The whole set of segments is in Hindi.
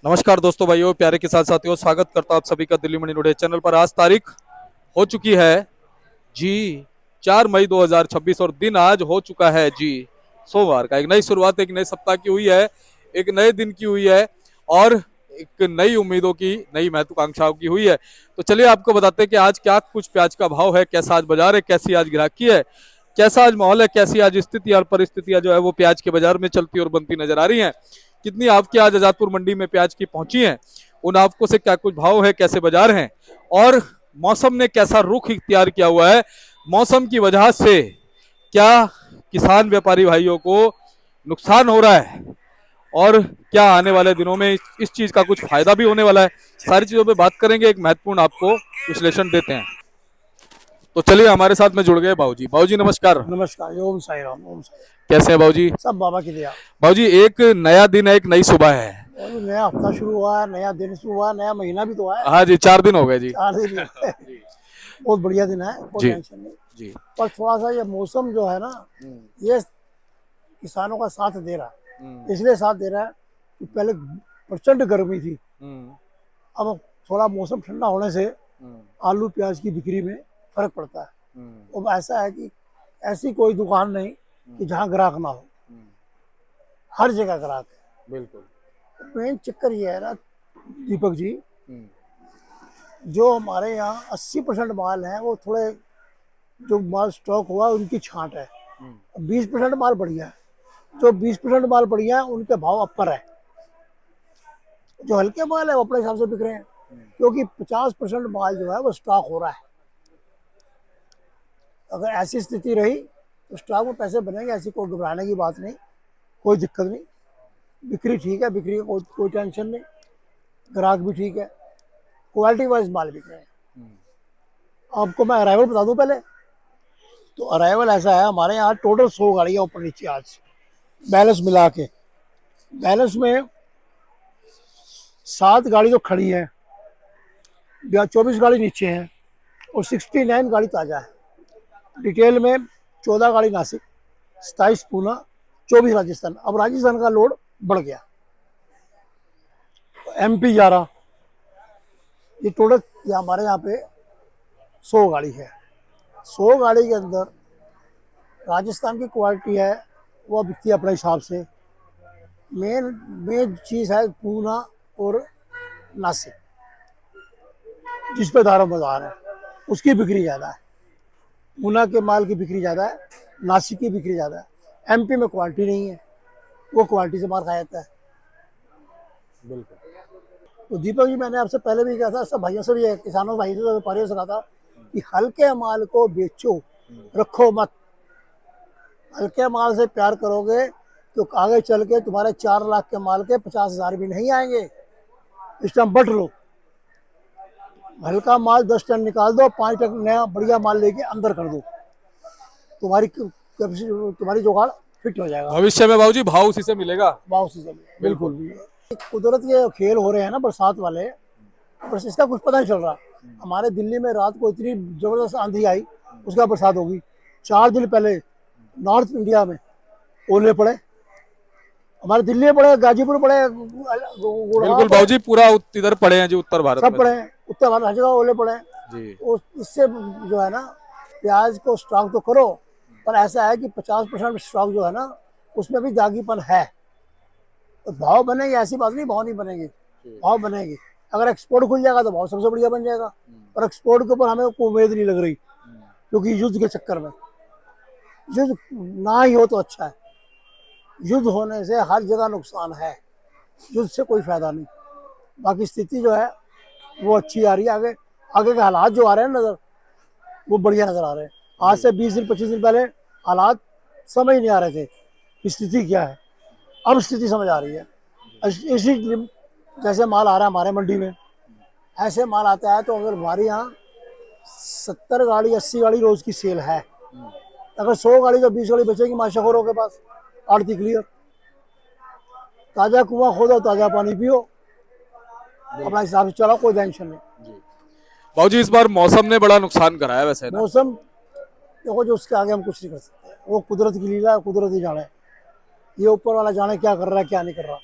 नमस्कार दोस्तों, भाइयों, प्यारे के साथ साथियों, स्वागत करता हूं आप सभी का दिल्ली मनी टुडे चैनल पर। आज तारीख हो चुकी है जी 4 मई 2026 और दिन आज हो चुका है जी सोमवार का। एक नई शुरुआत, एक नए सप्ताह की हुई है, एक नए दिन की हुई है और एक नई उम्मीदों की, नई महत्वाकांक्षाओं की हुई है। तो चलिए आपको बताते हैं कि आज क्या कुछ प्याज का भाव है, कैसा आज बाजार है, कैसी आज ग्राहकी है, कैसा आज माहौल है, कैसी आज स्थिति और परिस्थितियां जो है वो प्याज के बाजार में चलती और बनती नजर आ रही हैं। कितनी आवकें आज आजादपुर मंडी में प्याज की पहुंची हैं, उन आवकों से क्या कुछ भाव है, कैसे बाजार हैं और मौसम ने कैसा रुख इख्तियार किया हुआ है। मौसम की वजह से क्या किसान व्यापारी भाइयों को नुकसान हो रहा है और क्या आने वाले दिनों में इस चीज का कुछ फायदा भी होने वाला है। सारी चीजों पे बात करेंगे, एक महत्वपूर्ण आपको विश्लेषण देते हैं। तो चलिए हमारे साथ में जुड़ गए बाबूजी। बाबूजी नमस्कार। नमस्कार। ओम साई राम। ओम साई। कैसे हैं बाबूजी? सब बाबा की दया। बाबूजी, एक नया दिन है, एक नई सुबह है। और नया हफ्ता शुरू हुआ है, नया दिन शुरू हुआ है, नया महीना भी तो है। हाँ जी, 4 दिन हो गए जी। 4 दिन बहुत बढ़िया दिन है, कोई जी टेंशन नहीं। जी। पर थोड़ा सा ये मौसम जो है ना, ये किसानों का साथ दे रहा है। इसलिए साथ दे रहा है कि पहले प्रचंड गर्मी थी, अब थोड़ा मौसम ठंडा होने से आलू प्याज की बिक्री में फर्क पड़ता है। अब ऐसा है कि ऐसी कोई दुकान नहीं कि जहाँ ग्राहक ना हो, हर जगह ग्राहक है। बिल्कुल। मेन चक्कर ये है ना दीपक जी, जो हमारे यहाँ 80% माल है वो थोड़े, जो माल स्टॉक हुआ उनकी छांट है। 20% माल बढ़िया है। जो 20% माल बढ़िया है उनके भाव अपर है। जो हल्के माल है वो अपने हिसाब से बिक रहे हैं, क्योंकि 50% माल जो है वो स्टॉक हो रहा है। अगर ऐसी स्थिति रही तो स्टॉक में पैसे बनेंगे, ऐसी कोई घबराने की बात नहीं, कोई दिक्कत नहीं। बिक्री ठीक है, बिक्री का कोई टेंशन नहीं, ग्राहक भी ठीक है, क्वालिटी वाइज माल बिक रहे हैं। आपको मैं अराइवल बता दूं पहले। तो अराइवल ऐसा है, हमारे यहाँ टोटल 100 गाड़ियाँ ऊपर नीचे आज बैलेंस मिला के। बैलेंस में 7 गाड़ी तो खड़ी है, 24 गाड़ी नीचे है और 69 गाड़ी ताज़ा है। डिटेल में 14 गाड़ी नासिक, 27 पूना, 24 राजस्थान। अब राजस्थान का लोड बढ़ गया, MP जा रहा। ये टोटल हमारे यहाँ पे 100 गाड़ी है। 100 गाड़ी के अंदर राजस्थान की क्वालिटी है, वो बिकती है अपने हिसाब से। मेन मेन चीज़ है पूना और नासिक, जिस पे दारो बाजार है उसकी बिक्री ज़्यादा है। पूना के माल की बिक्री ज़्यादा है, नासिक की बिक्री ज़्यादा है। MP में क्वालिटी नहीं है, वो क्वालिटी से माल खाया जाता है। बिल्कुल। तो दीपक जी, मैंने आपसे पहले भी कहा था, सब भाइयों से भी, किसानों भाइयों से, व्यापारियों से कहा था कि हल्के माल को बेचो, रखो मत। हल्के माल से प्यार करोगे तो आगे चल के तुम्हारे 4 लाख के माल के 50,000 भी नहीं आएंगे। इस टाइम बट लो, हल्का माल 10 टन निकाल दो, 5 टन नया बढ़िया माल लेके अंदर कर दो, तुम्हारी जुगाड़ फिट हो जाएगा। भविष्य में बाबूजी भाव उसी से मिलेगा। वाव से बिल्कुल भी। कुदरत के खेल हो रहे हैं ना बरसात वाले, बस इसका कुछ पता नहीं चल रहा। हमारे दिल्ली में रात को इतनी जबरदस्त आंधी आई, उसका बरसात होगी। 4 दिन पहले नॉर्थ इंडिया में ओले पड़े, हमारे दिल्ली में पड़े, गाजीपुर पड़े, गुड़गांव बिल्कुल पड़े, बाबूजी, पूरा इधर पड़े हैं जी, उत्तर भारत सब में पड़े हैं। उत्तर भारत हर जगह ओले पड़े हैं। जी। इससे जो है ना, प्याज को स्टॉक तो करो, पर ऐसा है कि 50% स्टॉक जो है ना, उसमें भी दागीपन है। तो भाव बनेंगे, ऐसी बात नहीं भाव नहीं बनेंगे, भाव बनेंगे। अगर एक्सपोर्ट खुल जाएगा तो भाव सबसे बढ़िया बन जाएगा। और एक्सपोर्ट के ऊपर हमें कोई उम्मीद नहीं लग रही, क्योंकि युद्ध के चक्कर में, युद्ध ना ही हो तो अच्छा है। युद्ध होने से हर जगह नुकसान है, युद्ध से कोई फायदा नहीं। बाकी स्थिति जो है वो अच्छी आ रही है। आगे आगे के हालात जो आ रहे हैं नजर, वो बढ़िया नजर आ रहे हैं। आज से 20 दिन 25 दिन पहले हालात समझ नहीं आ रहे थे कि स्थिति क्या है, अब स्थिति समझ आ रही है। इसी जैसे माल आ रहा है हमारे मंडी में, ऐसे माल आता है तो अगर हमारे यहाँ 70 गाड़ी 80 गाड़ी रोज की सेल है, अगर 100 गाड़ी तो 20 गाड़ी बचेगी माशाखोरों के पास। आड़ती क्लियर, ताजा कुआं खोदो, ताजा पानी पियो, अपना हिसाब से चलाओ, कोई टेंशन नहीं। बाबूजी, इस बार मौसम ने बड़ा नुकसान कराया वैसे ना। मौसम देखो, जो उसके आगे हम कुछ नहीं कर सकते, वो कुदरत की लीला है, कुदरत ही जाने। ये ऊपर वाला जाने क्या कर रहा है क्या नहीं कर रहा।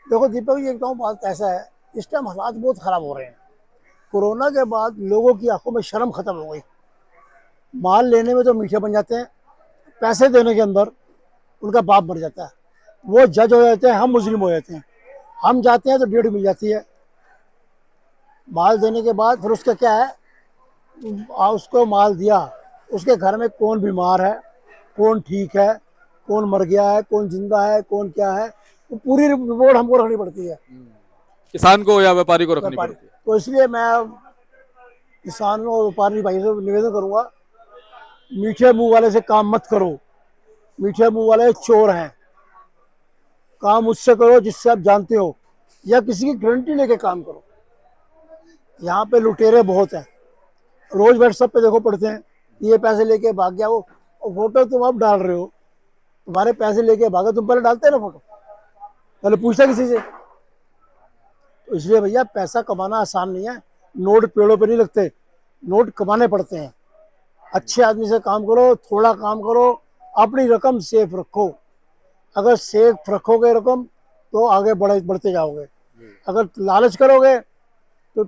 देखो दीपक जी, एक तो बात ऐसा है, इस टाइम हालात बहुत खराब हो रहे हैं। कोरोना के बाद लोगों की आंखों में शर्म खत्म हो गई। माल लेने में तो मीठे बन जाते हैं, पैसे देने के अंदर उनका बाप मर जाता है। वो जज हो जाते हैं, हम मुजरिम हो जाते हैं। हम जाते हैं तो डेढ़ मिल जाती है। माल देने के बाद फिर उसका क्या है, उसको माल दिया, उसके घर में कौन बीमार है, कौन ठीक है, कौन मर गया है, कौन जिंदा है, कौन क्या है, वो पूरी रिपोर्ट हमको रखनी पड़ती है, किसान को या व्यापारी को रखनी व्यापारी। पड़ती है। तो इसलिए मैं किसानों और व्यापारी भाई से निवेदन करूंगा, मीठे मुंह वाले से काम मत करो। मीठे मुंह वाले चोर हैं। काम उससे करो जिससे आप जानते हो, या किसी की गारंटी लेके काम करो। यहाँ पे लुटेरे बहुत हैं, रोज व्हाट्सएप पे देखो पढ़ते हैं, ये पैसे लेके भाग गया वो। और फोटो तुम अब डाल रहे हो, तुम्हारे पैसे लेके भागा, तुम पहले डालते ना फोटो, पहले पूछता किसी से। तो इसलिए भैया पैसा कमाना आसान नहीं है। नोट पेड़ों पे नहीं लगते, नोट कमाने पड़ते हैं। अच्छे आदमी से काम करो, थोड़ा काम करो, अपनी रकम सेफ रखो। अगर सेफ रखोगे रकम तो आगे बढ़ते जाओगे। अगर लालच करोगे तो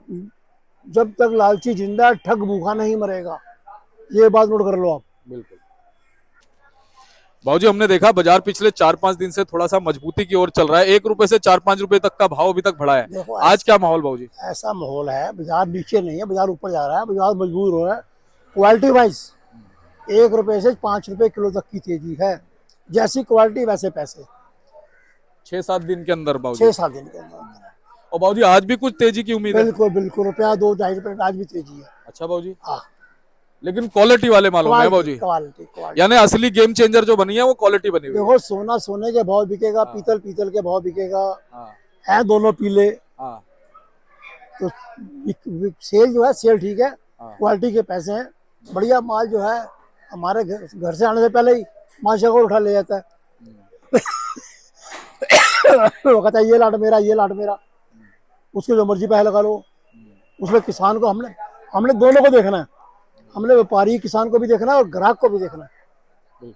जब तक लालची जिंदा है, ठग भूखा नहीं मरेगा। ये बात नोट कर लो आप। बिल्कुल। भाजी हमने देखा बाजार पिछले 4-5 दिन से थोड़ा सा मजबूती की ओर चल रहा है, 1 रुपए से 4-5 रुपए तक का भाव अभी तक बढ़ा है। देखो आज क्या माहौल भाजी? ऐसा माहौल है, बाजार नीचे नहीं है, बाजार ऊपर जा रहा है, बाजार मजबूर हो रहा है। क्वालिटी वाइज 1 रुपए से 5 रुपए किलो तक की तेजी है। जैसी क्वालिटी वैसे पैसे। 6-7 दिन के अंदर भाजी। 6-7 दिन के अंदर। और भाजी आज भी कुछ तेजी की उम्मीद है? बिल्कुल बिल्कुल, रुपया 2-2.5 रुपए आज भी तेजी है। अच्छा भाजी। हाँ, लेकिन क्वालिटी वाले मालूम है भाजी। Quality quality. यानी असली गेम चेंजर जो बनी है वो क्वालिटी बनी हुई है। देखो सोना सोने के भाव बिकेगा, पीतल पीतल के भाव बिकेगा, हाँ है दोनों पीले। हाँ तो सेल जो है, सेल ठीक है, हाँ। क्वालिटी के पैसे हैं। बढ़िया माल जो है हमारे घर से आने से पहले ही माशा को उठा ले जाता है। वो कहता है ये लाट मेरा, ये लाट मेरा। उसके जो मर्जी पैसे लगा लो। उसमें किसान को हमने हमने दोनों को देखना है। हमने व्यापारी किसान को भी देखना है और ग्राहक को भी देखना है।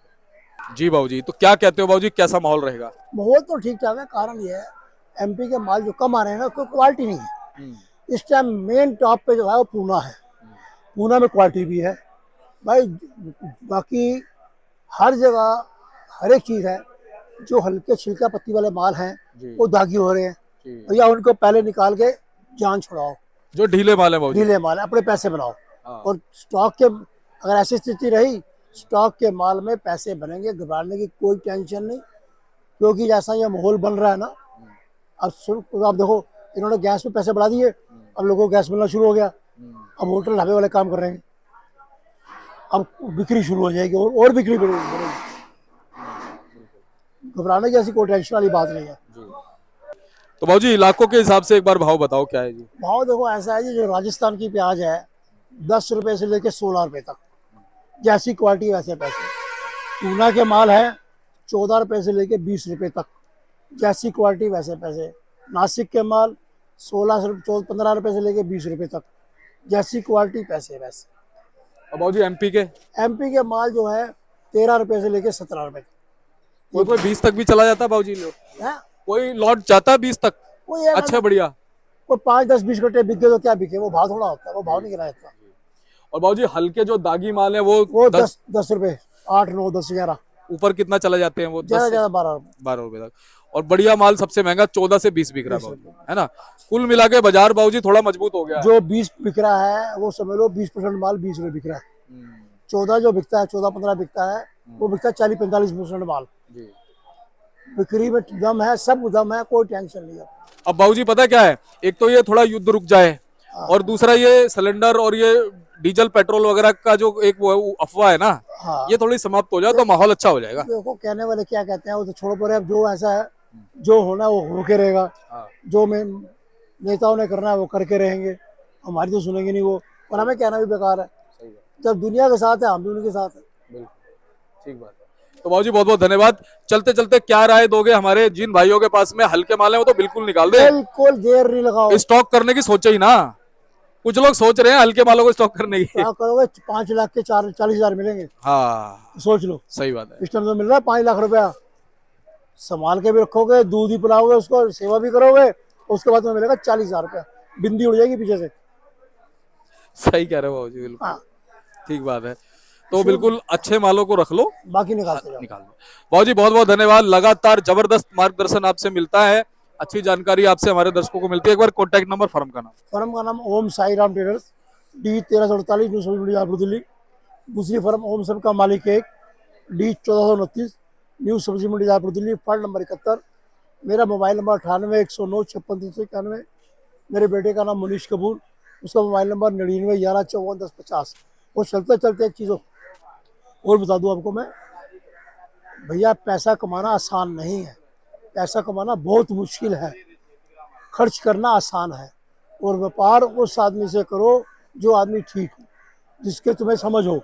जी बाबूजी, तो क्या कहते हो बाबूजी, कैसा माहौल रहेगा? माहौल तो ठीक ठाक है। कारण ये है, एमपी के माल जो कम आ रहे हैं ना, कोई क्वालिटी नहीं है। इस टाइम मेन टॉप पे जो है वो पूना है। पूना में क्वालिटी भी है भाई। बाकी हर जगह हर एक चीज़ है। जो हल्के छिलका पत्ती वाले माल हैं वो दागी हो रहे हैं। भैया उनको पहले निकाल के जान छुड़ाओ। जो ढीले माल है बाबूजी, ढीले माल है, अपने पैसे बनाओ। हाँ। और स्टॉक के, अगर ऐसी स्थिति रही, स्टॉक के माल में पैसे बनेंगे, घबराने की कोई टेंशन नहीं। क्योंकि जैसा ये माहौल बन रहा है ना, अब अब देखो इन्होंने गैस पे पैसे बढ़ा दिए, अब लोगों को गैस मिलना शुरू हो गया। अब होटल ढाबे वाले काम कर रहे हैं, अब बिक्री शुरू हो जाएगी और बिक्री बढ़ेगी। घबराने की ऐसी कोई टेंशन वाली बात नहीं है। तो बाबूजी इलाकों के हिसाब से एक बार भाव बताओ क्या है जी? भाव देखो ऐसा है जी, जो राजस्थान की प्याज है 10 रुपए से लेकर 16 रुपए तक, जैसी क्वालिटी वैसे पैसे। पूना के माल है 14 रुपए से लेकर 20 रुपए तक, जैसी क्वालिटी वैसे पैसे। नासिक के माल 16 से 15 रुपए से लेकर 20 रुपए तक, जैसी क्वालिटी पैसे वैसे। और बाबूजी एमपी के माल जो है 13 रुपए से लेकर 17 रुपए तक। कोई 20 तक भी चला जाता है बाबूजी? है कोई लॉट जाता है 20 तक? कोई अच्छा बढ़िया। कोई 5-10-20 कट्टे बिके तो क्या बिके, वो भाव थोड़ा होता है, वो भाव नहीं गिरा जाता। और बाबूजी हल्के जो दागी माल है वो 10 रुपए, 8, 9, 10, 11, ऊपर कितना चला जाते हैं वो? ज्यादा ज्यादा 12 रुपए तक। और बढ़िया माल सबसे महंगा 14 से 20 बिक रहा है बाबूजी, है ना? कुल मिला के बाजार बाबूजी थोड़ा मजबूत हो गया है। जो 20 बिक रहा है वो समझ लो 20% माल 20 रुपए बिक रहा है। 14 जो बिकता है, 14-15 बिकता है, वो बिकता है 40-45% माल। बिक्री में दम है, सब दम है, कोई टेंशन नहीं है। अब बाबूजी पता है क्या है, एक तो ये थोड़ा युद्ध रुक जाए, और दूसरा ये सिलेंडर और ये डीजल पेट्रोल वगैरह का जो एक वो अफवाह है ना, हाँ। ये थोड़ी समाप्त हो जाए तो माहौल अच्छा हो जाएगा। देखो कहने वाले क्या कहते हैं वो तो छोड़ो परे। अब जो ऐसा है, जो होना वो होके रहेगा। जो में नेताओं ने करना है वो करके रहेंगे, हमारी तो सुनेंगे नहीं वो, और हमें कहना भी बेकार है। जब दुनिया के साथ है हम भी उनके साथ है। ठीक बात है। तो बाबूजी बहुत बहुत धन्यवाद। चलते चलते क्या राय दोगे हमारे जिन भाइयों के पास में हल्के माल है, वो तो बिल्कुल निकाल दे, बिल्कुल देर नहीं लगाओ। स्टॉक करने की सोचे ही ना। कुछ लोग सोच रहे हैं हल्के मालों को स्टॉक करने की। क्या करोगे, 5 लाख के 40,000 मिलेंगे। हाँ सोच लो, सही बात है। इस टाइम तो मिल रहा है 5 लाख रुपया। संभाल के भी रखोगे, दूध भी पिलाओगे उसको, सेवा भी करोगे, उसके बाद तुम्हें मिलेगा 40,000 रुपया, बिंदी उड़ जाएगी पीछे से। सही कह रहे हो बाबूजी, बिल्कुल हाँ, ठीक बात है। तो बिल्कुल अच्छे मालों को रख लो, बाकी निकालते जाओ। निकाल दो। बाबूजी बहुत बहुत धन्यवाद, लगातार जबरदस्त मार्गदर्शन आपसे मिलता है, अच्छी जानकारी आपसे हमारे दर्शकों को मिलती है। एक बार कॉन्टैक्ट नंबर, फर्म का नाम। फर्म का नाम Om Sai Ram traders, D 1348 new Sabzi Mandi Jaipur Delhi. दूसरी फर्म ओम सब का मालिक एक, D 1429 new Sabzi Mandi Jaipur Delhi, फर्ड number 71। मेरा मोबाइल नंबर 98 109 56 391। मेरे बेटे का नाम मुनीश कपूर, उसका मोबाइल नंबर 99 11 54 10 50। वो चलते चलते एक चीज़ और बता दूं आपको मैं, भैया पैसा कमाना आसान नहीं है, पैसा कमाना बहुत मुश्किल है, खर्च करना आसान है। और व्यापार उस आदमी से करो जो आदमी ठीक हो, जिसके तुम्हें समझ हो,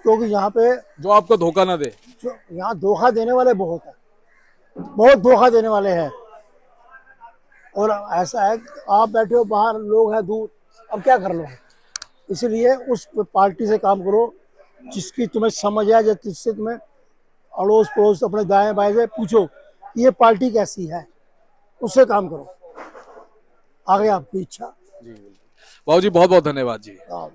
क्योंकि यहाँ पे जो आपको धोखा ना दे। यहाँ धोखा देने वाले बहुत हैं, बहुत धोखा देने वाले हैं। और ऐसा है कि आप बैठे हो बाहर, लोग हैं दूर, अब क्या कर लो। इसलिए उस पार्टी से काम करो जिसकी तुम्हें समझ है, जिससे तुम्हें अड़ोस पड़ोस अपने दाएं बाएं से पूछो ये पार्टी कैसी है, उससे काम करो, आगे आपकी इच्छा। जी बाबूजी बहुत बहुत धन्यवाद जी। हाँ।